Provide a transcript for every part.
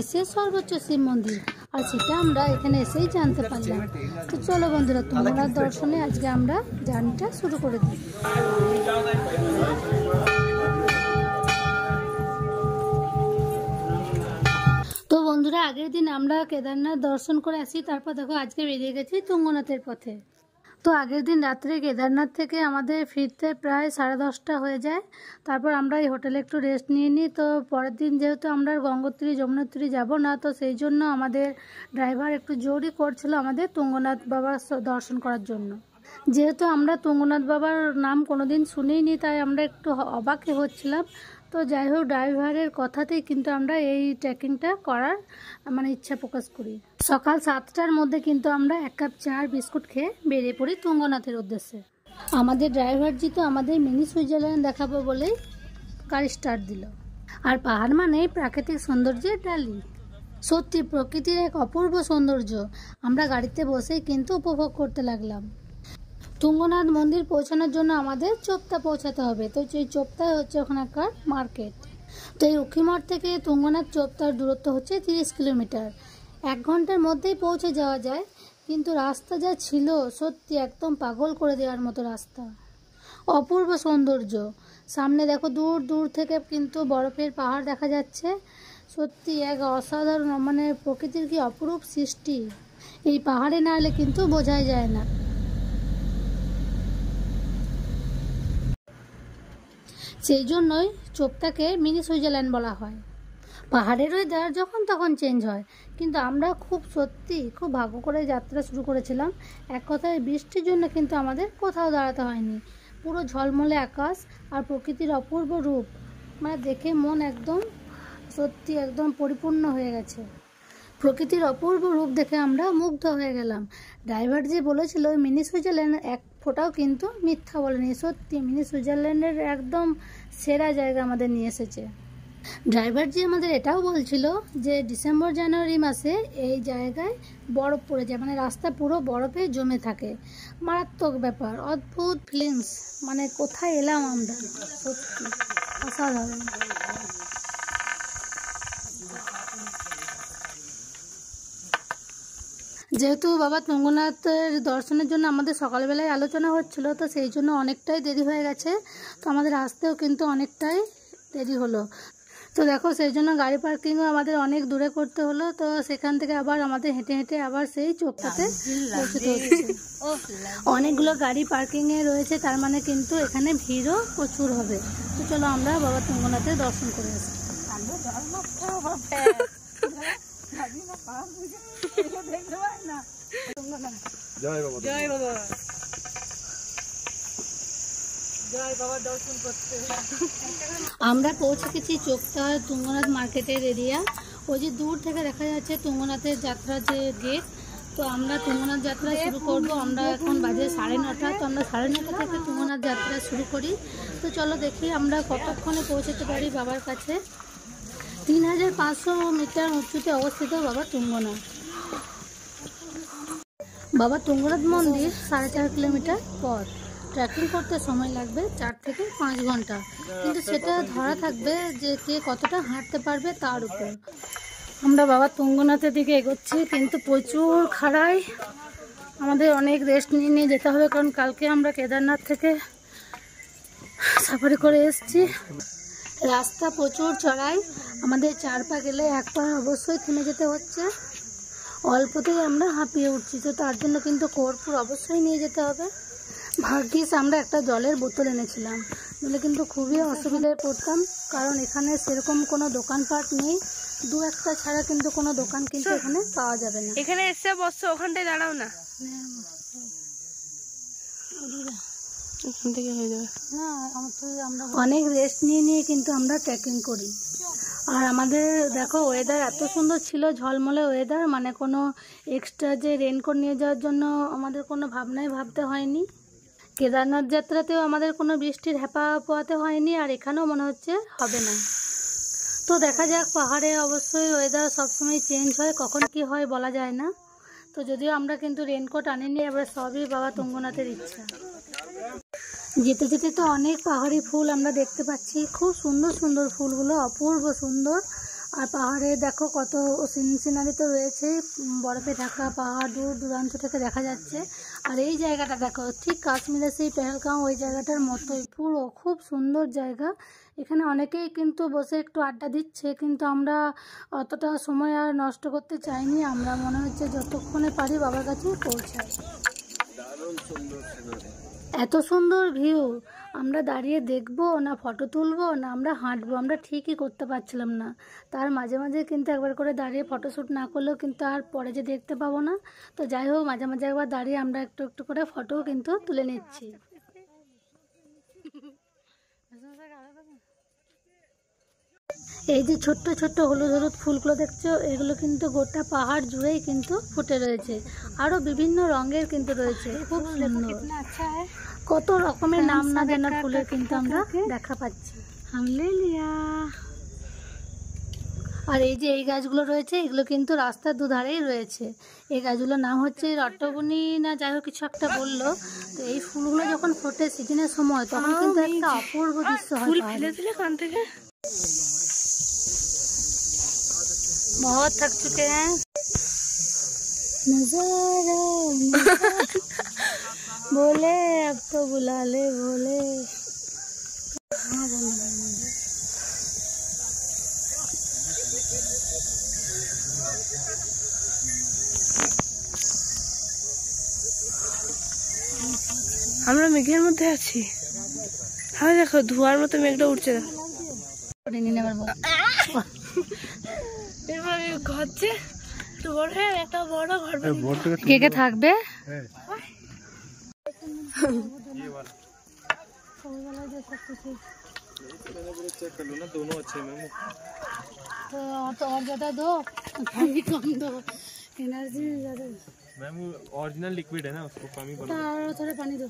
বিশ্বের সর্বোচ্চ শিব মন্দির, আর সেটা আমরা এখানে এসেই জানতে পারলাম। তো চলো বন্ধুরা, তুঙ্গনাথ দর্শনে আজকে আমরা জার্নিটা শুরু করে দিই। তো বন্ধুরা, আগের দিন আমরা কেদারনাথ দর্শন করে আসি, তারপর দেখো আজকে বেরিয়ে গেছি তুঙ্গনাথের পথে। তো আগের দিন রাত্রে কেদারনাথ থেকে আমাদের ফিরতে প্রায় 10:30 হয়ে যায়। তারপর আমরা এই হোটেলে একটু রেস্ট নিয়ে নিই। তো পরের দিন যেহেতু আমরা গঙ্গোত্রী যমুনোত্রী যাব না, তো সেই জন্য আমাদের ড্রাইভার একটু জোরই করছিল আমাদের তুঙ্গনাথ বাবার দর্শন করার জন্য। যেহেতু আমরা তুঙ্গনাথ বাবার নাম কোনোদিন শুনেইনি, তাই আমরা একটু অবাকই হচ্ছিলাম। তো যাই হোক, ড্রাইভারের কথাতেই কিন্তু আমরা এই ট্রেকিংটা করার ইচ্ছা প্রকাশ করি। সকাল 7টার মধ্যে কিন্তু আমরা 1 কাপ চা আর বিস্কুট খেয়ে বেরিয়ে পড়ি তুঙ্গনাথের উদ্দেশ্যে। আমাদের ড্রাইভারজি তো আমাদের মিনি সুইজারল্যান্ড দেখাবো বলেই গাড়ি স্টার্ট দিল। আর পাহাড় মানে প্রাকৃতিক সৌন্দর্যের ডালি। সত্যি প্রকৃতির এক অপূর্ব সৌন্দর্য আমরা গাড়িতে বসেই কিন্তু উপভোগ করতে লাগলাম। তুঙ্গনাথ মন্দির পৌঁছানোর জন্য আমাদের চোপতা পৌঁছাতে হবে। তো এই চোপতা হচ্ছে ওখানকার মার্কেট। তো এই উখিমঠ থেকে তুঙ্গনাথ চোপতার দূরত্ব হচ্ছে 30 কিলোমিটার। 1 ঘন্টার মধ্যেই পৌঁছে যাওয়া যায়, কিন্তু রাস্তা যা ছিল সত্যি একদম পাগল করে দেওয়ার মতো রাস্তা। অপূর্ব সৌন্দর্য। সামনে দেখো দূর দূর থেকে কিন্তু বরফের পাহাড় দেখা যাচ্ছে। সত্যি এক অসাধারণ, প্রকৃতির কি অপরূপ সৃষ্টি। এই পাহাড়ে না এলে কিন্তু বোঝাই যায় না। সেই জন্যই চোপতাকে মিনি সুইজারল্যান্ড বলা হয়। পাহাড়ের ওয়েদার যখন তখন চেঞ্জ হয়, কিন্তু আমরা খুব ভাগ্য করে যাত্রা শুরু করেছিলাম। এক কথায় বৃষ্টির জন্য কিন্তু আমাদের কোথাও দাঁড়াতে হয়নি। পুরো ঝলমলে আকাশ আর প্রকৃতির অপূর্ব রূপ দেখে মন একদম পরিপূর্ণ হয়ে গেছে। প্রকৃতির অপূর্ব রূপ দেখে আমরা মুগ্ধ হয়ে গেলাম। ড্রাইভার যে বলেছিল মিনি সুইজারল্যান্ড, এক ফোঁটাও কিন্তু মিথ্যা বলেনি। সত্যি মিনি সুইজারল্যান্ডের একদম সেরা জায়গা আমাদের নিয়ে এসেছে। ড্রাইভার যে আমাদের এটাও বলছিল যে ডিসেম্বর জানুয়ারি মাসে এই জায়গায় বরফ পড়ে যায়, রাস্তা পুরো বরফে জমে থাকে। মারাত্মক ব্যাপার, অদ্ভুত ফিলিংস। কোথায় এলাম আমরা, সত্যি অসাধারণ। যেহেতু বাবা তুঙ্গনাথের দর্শনের জন্য আমাদের সকালবেলায় আলোচনা হচ্ছিল, তো সেই জন্য অনেকটাই দেরি হয়ে গেছে। তো আমাদের আসতেও কিন্তু অনেকটাই দেরি হলো। তো দেখো, সেই জন্য গাড়ি পার্কিংও আমাদের অনেক দূরে করতে হলো। তো সেখান থেকে আবার আমাদের হেঁটে হেঁটে আবার সেই চোপতাতে পৌঁছতে হচ্ছে। অনেকগুলো গাড়ি পার্কিংয়ে রয়েছে, তার কিন্তু এখানে ভিড়ও প্রচুর হবে। তো চলো আমরা বাবা তুঙ্গনাথের দর্শন করে আসি। আমরা পৌঁছে গেছি চোপতা তুঙ্গনাথ মার্কেটের এরিয়া। ওই যে দূর থেকে দেখা যাচ্ছে তুঙ্গনাথের যাত্রা যে গেট। তো আমরা তুঙ্গনাথ যাত্রা শুরু করব। আমরা এখন বাজে 9:30। তো আমরা 9:30 থেকে তুঙ্গনাথ যাত্রা শুরু করি। তো চলো দেখি আমরা কতক্ষণে পৌঁছাতে পারি বাবার কাছে। 3500 মিটার উঁচুতে অবস্থিত বাবা তুঙ্গনাথ। বাবা তুঙ্গনাথ মন্দির 4.5 কিলোমিটার পথ। ট্রেকিং করতে সময় লাগবে 4 থেকে 5 ঘন্টা, কিন্তু সেটা ধরা থাকবে যে কে কতটা হাঁটতে পারবে তার উপর। আমরা বাবা তুঙ্গনাথের দিকে এগোচ্ছি, কিন্তু প্রচুর খাড়াই। আমাদের অনেক রেস্ট নিয়ে যেতে হবে, কারণ কালকে আমরা কেদারনাথ থেকে সাফারি করে এসেছি। রাস্তা প্রচুর চড়াই। আমাদের 4 পা গেলে 1 পা অবশ্যই থেমে যেতে হচ্ছে। অল্পতেই আমরা হাঁপিয়ে উঠছি, তো তার জন্য কিন্তু কর্পূর অবশ্যই নিয়ে যেতে হবে। ভাগ্যিস আমরা একটা জলের বোতল এনেছিলাম, নইলে কিন্তু খুবই অসুবিধায় পড়তাম, কারণ এখানে সেরকম কোনো দোকানপাট নেই। 2-1টা ছাড়া কিন্তু কোনো দোকান কিন্তু এখানে পাওয়া যাবে না। এখানে এসে বসছো, ওখানটায় দাঁড়াও না, আমরা অনেক রেস্ট নিয়ে কিন্তু আমরা ট্রেকিং করি। আর আমাদের দেখো ওয়েদার এত সুন্দর ছিল, ঝলমলে ওয়েদার। কোনো এক্সট্রা যে রেনকোট নিয়ে যাওয়ার জন্য আমাদের কোনো ভাবতে হয়নি। কেদারনাথ যাত্রাতেও আমাদের কোনো বৃষ্টির হ্যাপা পোয়াতে হয়নি, আর এখানেও মনে হচ্ছে হবে না। তো দেখা যাক, পাহাড়ে অবশ্যই ওয়েদার সবসময় চেঞ্জ হয়, কখন কি হয় বলা যায় না। তো যদিও আমরা কিন্তু রেনকোট আনিনি, এবার সবই বাবা তুঙ্গনাথের ইচ্ছা। যেতে যেতে তো অনেক পাহাড়ি ফুল আমরা দেখতে পাচ্ছি। খুব সুন্দর সুন্দর ফুলগুলো, অপূর্ব সুন্দর। আর পাহাড়ে দেখো কত সিনারি তো রয়েছে, বরফে ঢাকা পাহাড় দূর দূরান্ত থেকে দেখা যাচ্ছে। আর এই জায়গাটা দেখো ঠিক কাশ্মীরের সেই পেহেলগাঁও ওই জায়গাটার মতোই পুরো, খুব সুন্দর জায়গা। এখানে অনেকেই কিন্তু বসে একটু আড্ডা দিচ্ছে, কিন্তু আমরা অতটা সময় আর নষ্ট করতে চাইনি। আমরা মনে হচ্ছে যতক্ষণে পারি বাবার কাছে পৌঁছাই। এত সুন্দর ভিউ, আমরা দাঁড়িয়ে দেখবো না ফটো তুলবো না আমরা হাঁটবো, আমরা ঠিকই করতে পারছিলাম না। তার মাঝে মাঝে কিন্তু একবার করে দাঁড়িয়ে ফটোশ্যুট না করলেও কিন্তু আর পরে যে দেখতে পাবো না। তো যাই হোক, মাঝে মাঝে একবার দাঁড়িয়ে আমরা একটু একটু করে ফটোও কিন্তু তুলে নিচ্ছি। এই যে ছোট্ট ছোট্ট হলুদ হলুদ ফুলগুলো দেখছো, এগুলো কিন্তু গোটা পাহাড় জুড়েই কিন্তু ফুটে রয়েছে। আরো বিভিন্ন রঙের কিন্তু রয়েছে, খুব সুন্দর। কত রকমের নাম না জানা ফুলের কিন্তু আমরা দেখা পাচ্ছি। আর এই যে এই গাছগুলো রয়েছে, এগুলো কিন্তু রাস্তার দুধারেই রয়েছে। এই গাছগুলোর নাম হচ্ছে রট্টবনি না যাই হোক কিছু একটা বললো। তো এই ফুলগুলো যখন ফোটে সিজনের সময়, তখন কিন্তু একটা অপূর্ব দৃশ্য হয়। बहुत थक चुके हैं। नजारा बोले अब तो बुला ले बोले। আমরা মেঘের মধ্যে আছি। হ্যাঁ দেখো ধোঁয়ার মতো মেঘটা উঠছে। কে কে থাকবে? तो और ज्यादा दो, पानी कम दो, एनर्जी ज्यादा। मैम वो ओरिजिनल लिक्विड है ना, उसको कम ही बोलो। और थोड़ा पानी दो।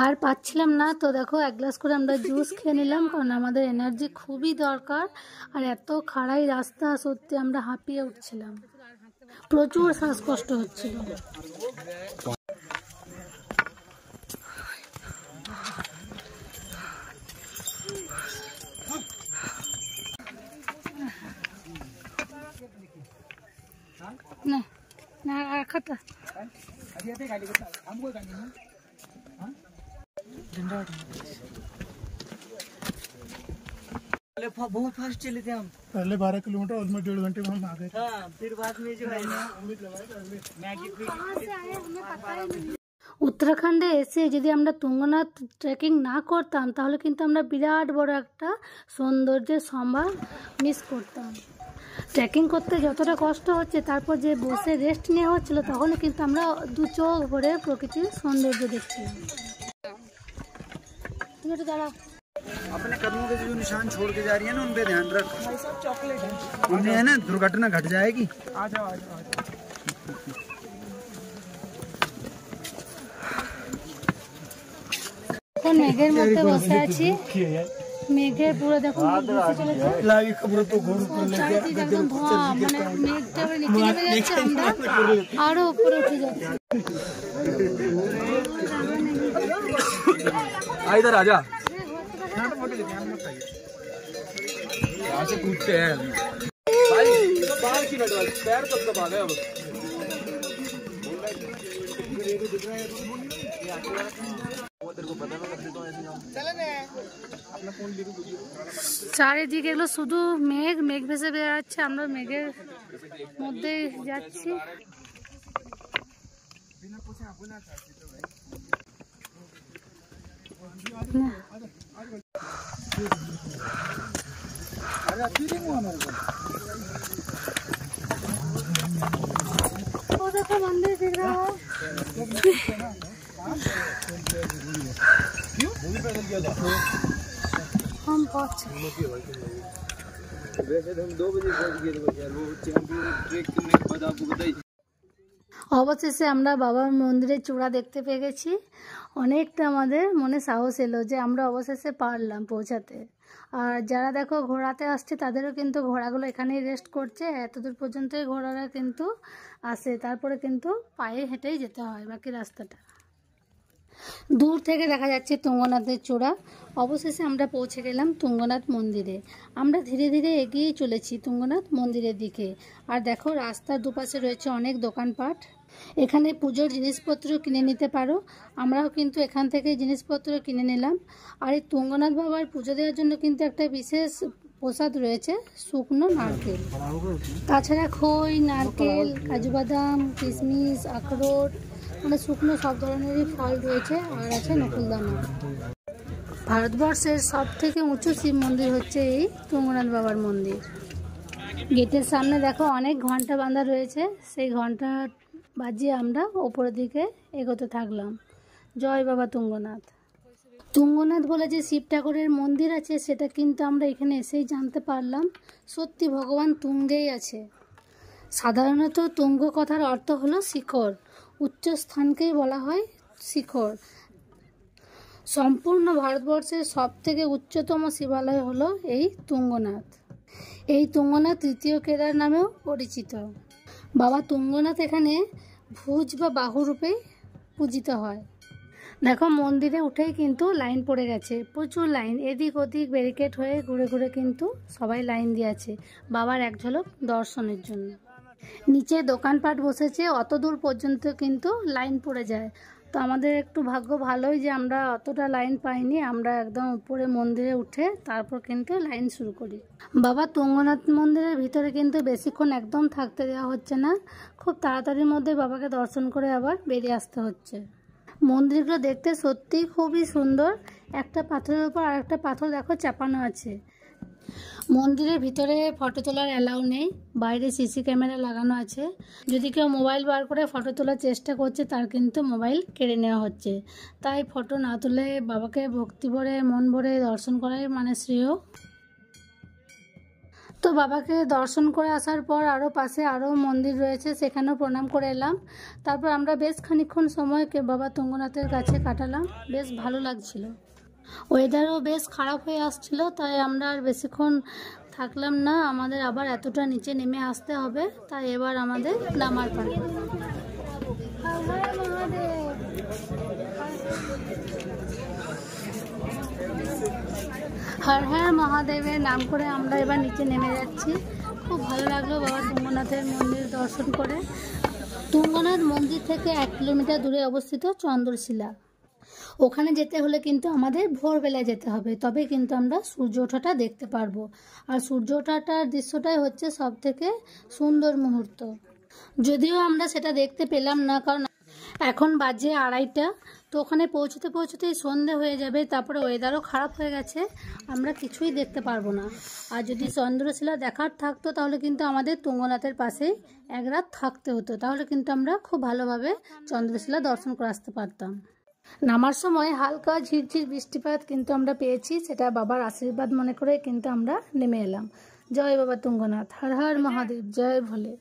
আর পাচ্ছিলাম না, তো দেখো এক গ্লাস করে আমরা জুস খেয়ে নিলাম, কারণ আমাদের এনার্জি খুবই দরকার। আর এত খাড়াই রাস্তা, সত্যি আমরা হাঁপিয়ে উঠছিলাম, প্রচুর শ্বাসকষ্ট হচ্ছিল। না না খাতা बहुत फास्ट चले थे हम। पहले 12 किलोमीटर ऑलमोस्ट 1.5 घंटे में हम आ गए। हाँ, फिर बाद में जो है ना উত্তরাখণ্ডে এসে যদি আমরা তুঙ্গনাথ ট্রেকিং না করতাম, তাহলে কিন্তু আমরা বিরাট বড় একটা সৌন্দর্যের সম্ভার মিস করতাম। ট্রেকিং করতে যতটা কষ্ট হচ্ছে, তারপর যে বসে রেস্ট নেওয়া হচ্ছিল, তখন কিন্তু আমরা দু চোখ ভরে প্রকৃতির সৌন্দর্য দেখছিলাম। তুমি একটু দাঁড়াও। अपने कदमों के जो निशान छोड़ के जा रही है ना, उन पे ध्यान रख। उनमें है ना दुर्घटना घट जाएगी। आ जाओ आ जाओ। এখন মেঘের মধ্যে বসে আছি, মেঘের পুরো দেখো लागी खबर तो घोर ऊपर लेके একদম ধোঁয়া, মানে মেঘটা নিচে নেমে যাচ্ছে, আমরা আরো উপরে উঠে যাচ্ছি। इधर आजा। यहाँ से कूदते हैं भाई, 5 मिनट बाद पैर कब तक आ गए अब। চারিদিকে এগুলো শুধু মেঘ, মেঘ ভেসে বেড়াচ্ছে, আমরা মেঘের মধ্যে যাচ্ছি। वो देखो मंदिर दिख रहा है। हम पहुंच वैसे हम 2 बजे पहुंच गए थे यार, वो चैंपियन ट्रैक करने के बाद आपको बताइए। অবশেষে আমরা বাবার মন্দিরের চূড়া দেখতে পেয়ে গেছি। অনেকটা আমাদের মনে সাহস এলো যে আমরা অবশেষে পারলাম পৌঁছাতে। আর যারা দেখো ঘোড়াতে আসছে তাদেরও কিন্তু ঘোড়াগুলো এখানেই রেস্ট করছে, এতদূর পর্যন্তই ঘোড়ারা কিন্তু আসে, তারপরে কিন্তু পায়ে হেঁটেই যেতে হয় বাকি রাস্তাটা। দূর থেকে দেখা যাচ্ছে তুঙ্গনাথের চূড়া। অবশেষে আমরা পৌঁছে গেলাম তুঙ্গনাথ মন্দিরে। আমরা ধীরে ধীরে এগিয়ে চলেছি তুঙ্গনাথ মন্দিরের দিকে। আর দেখো রাস্তার দুপাশে রয়েছে অনেক দোকানপাট, এখানে পুজোর জিনিসপত্র কিনে নিতে পারো। আমরাও কিন্তু এখান থেকে জিনিসপত্র কিনে নিলাম। আর এই তুঙ্গনাথ বাবার পুজো দেওয়ার জন্য কিন্তু একটা বিশেষ প্রসাদ রয়েছে, শুকনো নারকেল। তাছাড়া খই, নারকেল, কাজু বাদাম, কিশমিশ, আখরোট, মানে শুকনো সব ধরনেরই ফল রয়েছে। আর আছে নকুলদানা। ভারতবর্ষের সব থেকে উঁচু শিব মন্দির হচ্ছে এই তুঙ্গনাথ বাবার মন্দির। গেটের সামনে দেখো অনেক ঘন্টা বাঁধা রয়েছে, সেই ঘন্টা বাজিয়ে আমরা ওপরের দিকে এগোতে থাকলাম। জয় বাবা তুঙ্গনাথ। তুঙ্গনাথ বলে যে শিব ঠাকুরের মন্দির আছে সেটা কিন্তু আমরা এখানে এসেই জানতে পারলাম। সত্যি ভগবান তুঙ্গেই আছে। সাধারণত তুঙ্গ কথার অর্থ হলো শিখর, উচ্চ স্থানকেই বলা হয় শিখর। সম্পূর্ণ ভারতবর্ষের সব থেকে উচ্চতম শিবালয় হলো এই তুঙ্গনাথ। এই তুঙ্গনাথ তৃতীয় কেদার নামেও পরিচিত। বাবা তুঙ্গনাথ এখানে ভুজ বা বাহু রূপে পূজিত হয়। দেখো মন্দিরে উঠেই কিন্তু লাইন পড়ে গেছে, প্রচুর লাইন, এদিক ওদিক ব্যারিকেড হয়ে ঘুরে ঘুরে কিন্তু সবাই লাইন দিয়ে আছে বাবার এক ঝলক দর্শনের জন্য। নিচে দোকানপাট বসেছে, অত দূর পর্যন্ত কিন্তু লাইন পড়ে যায়। তো আমাদের একটু ভাগ্য ভালোই যে আমরা অতটা লাইন পাইনি, আমরা একদম উপরে মন্দিরে উঠে তারপর কিন্তু লাইন শুরু করি। বাবা তুঙ্গনাথ মন্দিরের ভিতরে কিন্তু বেশিক্ষণ একদম থাকতে দেওয়া হচ্ছে না, খুব তাড়াতাড়ির মধ্যে বাবাকে দর্শন করে আবার বেরিয়ে আসতে হচ্ছে। মন্দিরগুলো দেখতে সত্যিই খুবই সুন্দর। একটা পাথরের উপর আর একটা পাথর দেখো চাপানো আছে। মন্দিরের ভিতরে ফটো তোলার অ্যালাউ নেই, বাইরে সিসি ক্যামেরা লাগানো আছে। যদি কেউ মোবাইল বার করে ফটো তোলার চেষ্টা করছে তার কিন্তু মোবাইল কেড়ে নেওয়া হচ্ছে। তাই ফটো না তুলে বাবাকে ভক্তি ভরে মন ভরে দর্শন করাই মানে শ্রেয়। তো বাবাকে দর্শন করে আসার পর আরও পাশে আরও মন্দির রয়েছে, সেখানেও প্রণাম করে এলাম। তারপর আমরা বেশ খানিকক্ষণ সময় বাবা তুঙ্গনাথের কাছে কাটালাম, বেশ ভালো লাগছিল। ওয়েদারও বেশ খারাপ হয়ে আসছিল, তাই আমরা আর বেশিক্ষণ থাকলাম না, আমাদের আবার এতটা নিচে নেমে আসতে হবে, তাই এবার আমাদের নামার পালা। হর হর মহাদেবের নাম করে আমরা এবার নিচে নেমে যাচ্ছি। খুব ভালো লাগলো বাবা তুঙ্গনাথের মন্দির দর্শন করে। তুঙ্গনাথ মন্দির থেকে 1 কিলোমিটার দূরে অবস্থিত চন্দ্রশিলা। ওখানে যেতে হলে কিন্তু আমাদের ভোরবেলায় যেতে হবে, তবে কিন্তু আমরা সূর্য ওঠাটা দেখতে পারবো। আর সূর্য ওঠাটার দৃশ্যটাই হচ্ছে সব থেকে সুন্দর মুহূর্ত। যদিও আমরা সেটা দেখতে পেলাম না, কারণ এখন বাজে 2:30, তো ওখানে পৌঁছতে পৌঁছতেই সন্ধে হয়ে যাবে, তারপরে ওয়েদারও খারাপ হয়ে গেছে, আমরা কিছুই দেখতে পারবো না। আর যদি চন্দ্রশিলা দেখার থাকতো তাহলে কিন্তু আমাদের তুঙ্গনাথের পাশেই 1 রাত থাকতে হতো, তাহলে কিন্তু আমরা খুব ভালোভাবে চন্দ্রশিলা দর্শন করে আসতে পারতাম। নামার সময় হালকা ঝিরঝির বৃষ্টিপাত কিন্তু আমরা পেয়েছি, সেটা বাবার আশীর্বাদ মনে করে কিন্তু আমরা নেমে এলাম। জয় বাবা তুঙ্গনাথ, হর হর মহাদেব, জয় ভোলে।